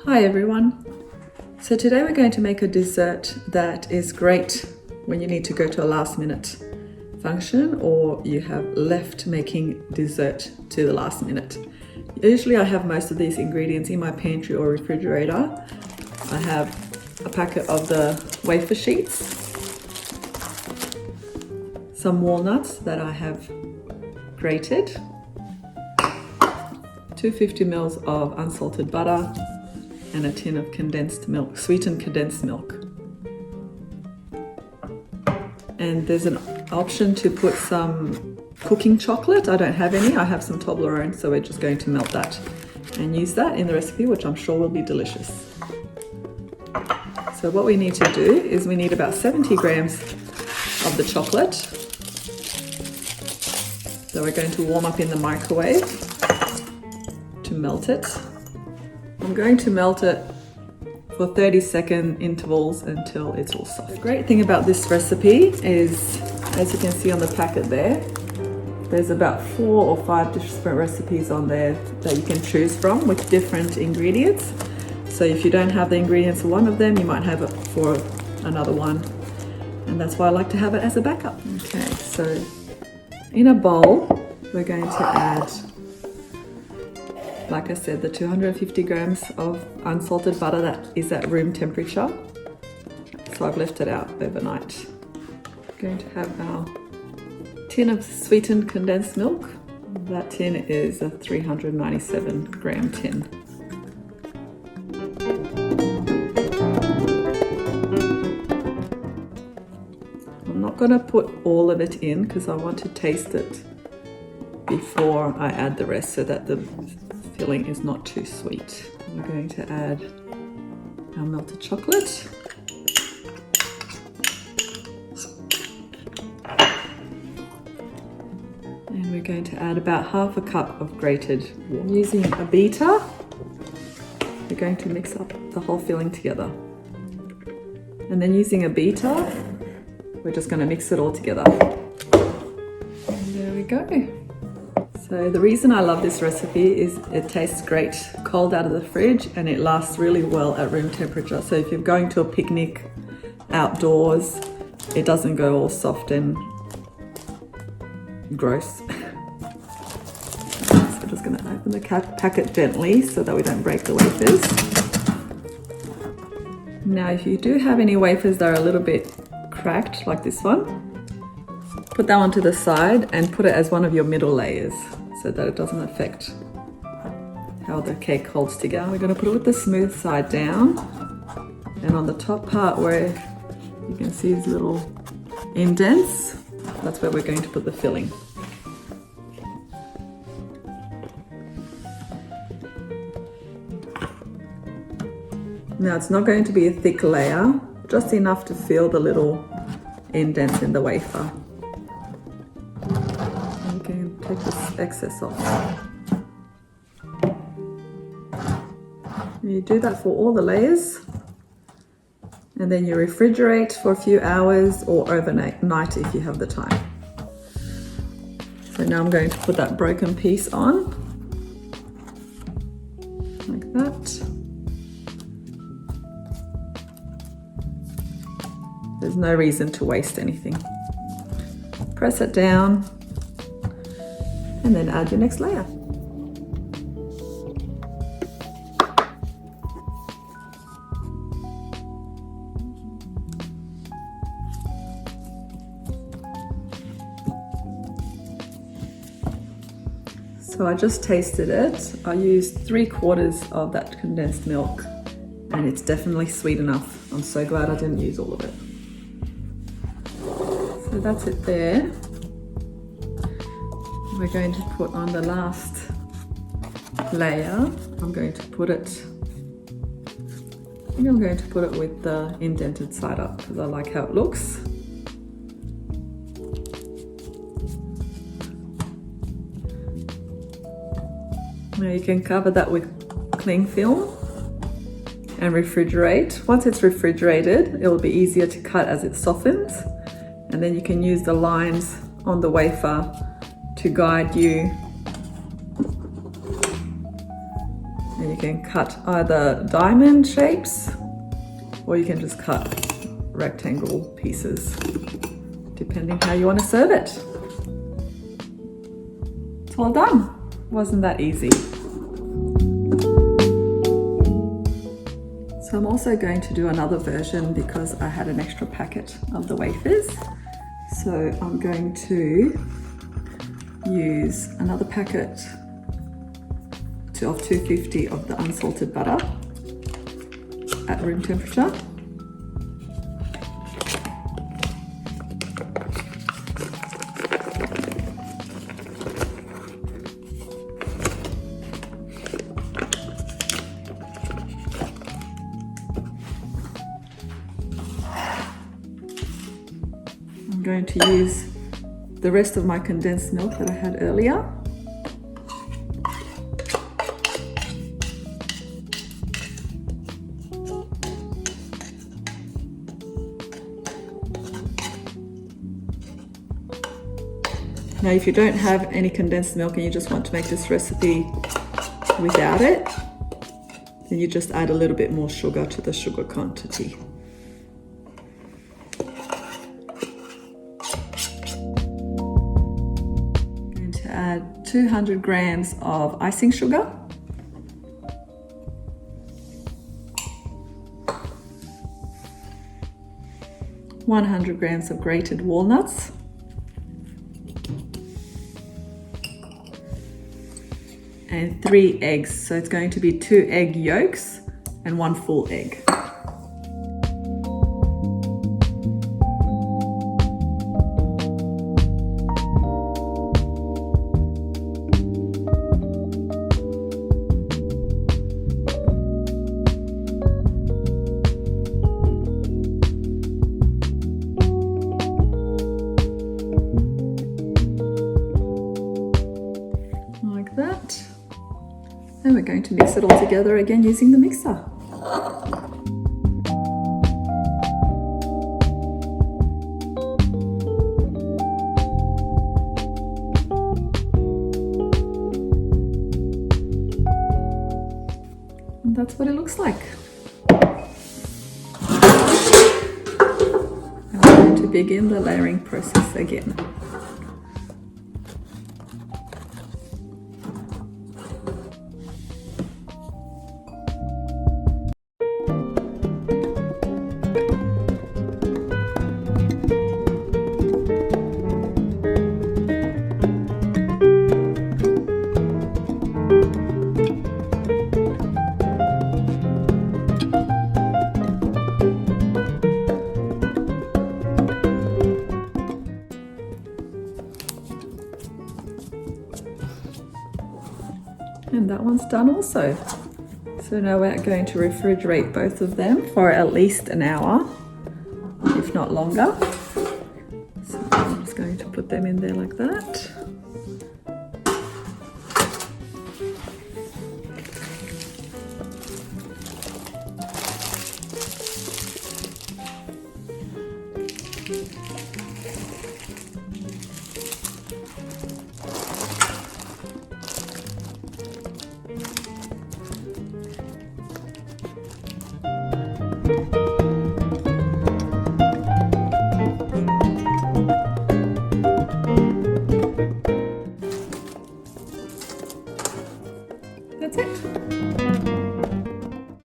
Hi everyone. So today we're going to make a dessert that is great when you need to go to a last minute function or you have left making dessert to the last minute. Usually I have most of these ingredients in my pantry or refrigerator. I have a packet of the wafer sheets, some walnuts that I have grated, 250 ml of unsalted butter, and a tin of condensed milk, sweetened condensed milk. And there's an option to put some cooking chocolate. I don't have any, I have some Toblerone, so we're just going to melt that and use that in the recipe, which I'm sure will be delicious. So what we need to do is we need about 70 grams of the chocolate. So we're going to warm up in the microwave to melt it. I'm going to melt it for 30-second intervals until it's all soft. The great thing about this recipe is, as you can see on the packet there's about 4 or 5 different recipes on there that you can choose from with different ingredients. So if you don't have the ingredients for one of them, you might have it for another one. And that's why I like to have it as a backup. Okay, so in a bowl, we're going to add, like I said, the 250 grams of unsalted butter that is at room temperature. So I've left it out overnight. We're going to have our tin of sweetened condensed milk. That tin is a 397 gram tin. I'm not going to put all of it in because I want to taste it before I add the rest so that the filling is not too sweet. We're going to add our melted chocolate. And we're going to add about half a cup of grated water. Using a beater, we're going to mix up the whole filling together. And then using a beater, we're just going to mix it all together. And there we go. So the reason I love this recipe is it tastes great cold out of the fridge and it lasts really well at room temperature. So if you're going to a picnic outdoors, it doesn't go all soft and gross. So I'm just going to open the packet gently so that we don't break the wafers. Now if you do have any wafers that are a little bit cracked like this one, put that one to the side and put it as one of your middle layers so that it doesn't affect how the cake holds together. We're going to put it with the smooth side down, and on the top part where you can see these little indents, that's where we're going to put the filling. Now it's not going to be a thick layer, just enough to feel the little indents in the wafer. Take this excess off. You do that for all the layers, and then you refrigerate for a few hours or overnight if you have the time. So now I'm going to put that broken piece on, like that. There's no reason to waste anything. Press it down, and then add your next layer. So I just tasted it. I used 3/4 of that condensed milk and it's definitely sweet enough. I'm so glad I didn't use all of it. So that's it there. We're going to put on the last layer. I'm going to put it, I think I'm going to put it with the indented side up because I like how it looks. Now you can cover that with cling film and refrigerate. Once it's refrigerated, it will be easier to cut as it softens, and then you can use the lines on the wafer to guide you can cut either diamond shapes or you can just cut rectangle pieces, depending how you want to serve it. It's all done. Wasn't that easy? So I'm also going to do another version because I had an extra packet of the wafers. So I'm going to use another packet of 250 of the unsalted butter at room temperature. I'm going to use the rest of my condensed milk that I had earlier. Now, if you don't have any condensed milk and you just want to make this recipe without it, then you just add a little bit more sugar to the sugar quantity. I'm going to add 200 grams of icing sugar, (100 grams of grated walnuts), and 3 eggs. So it's going to be 2 egg yolks and 1 full egg. Like that. And we're going to mix it all together again using the mixer. And that's what it looks like. And we're going to begin the layering process again. And that one's done also. So now we're going to refrigerate both of them for at least an hour, if not longer. So I'm just going to put them in there like that.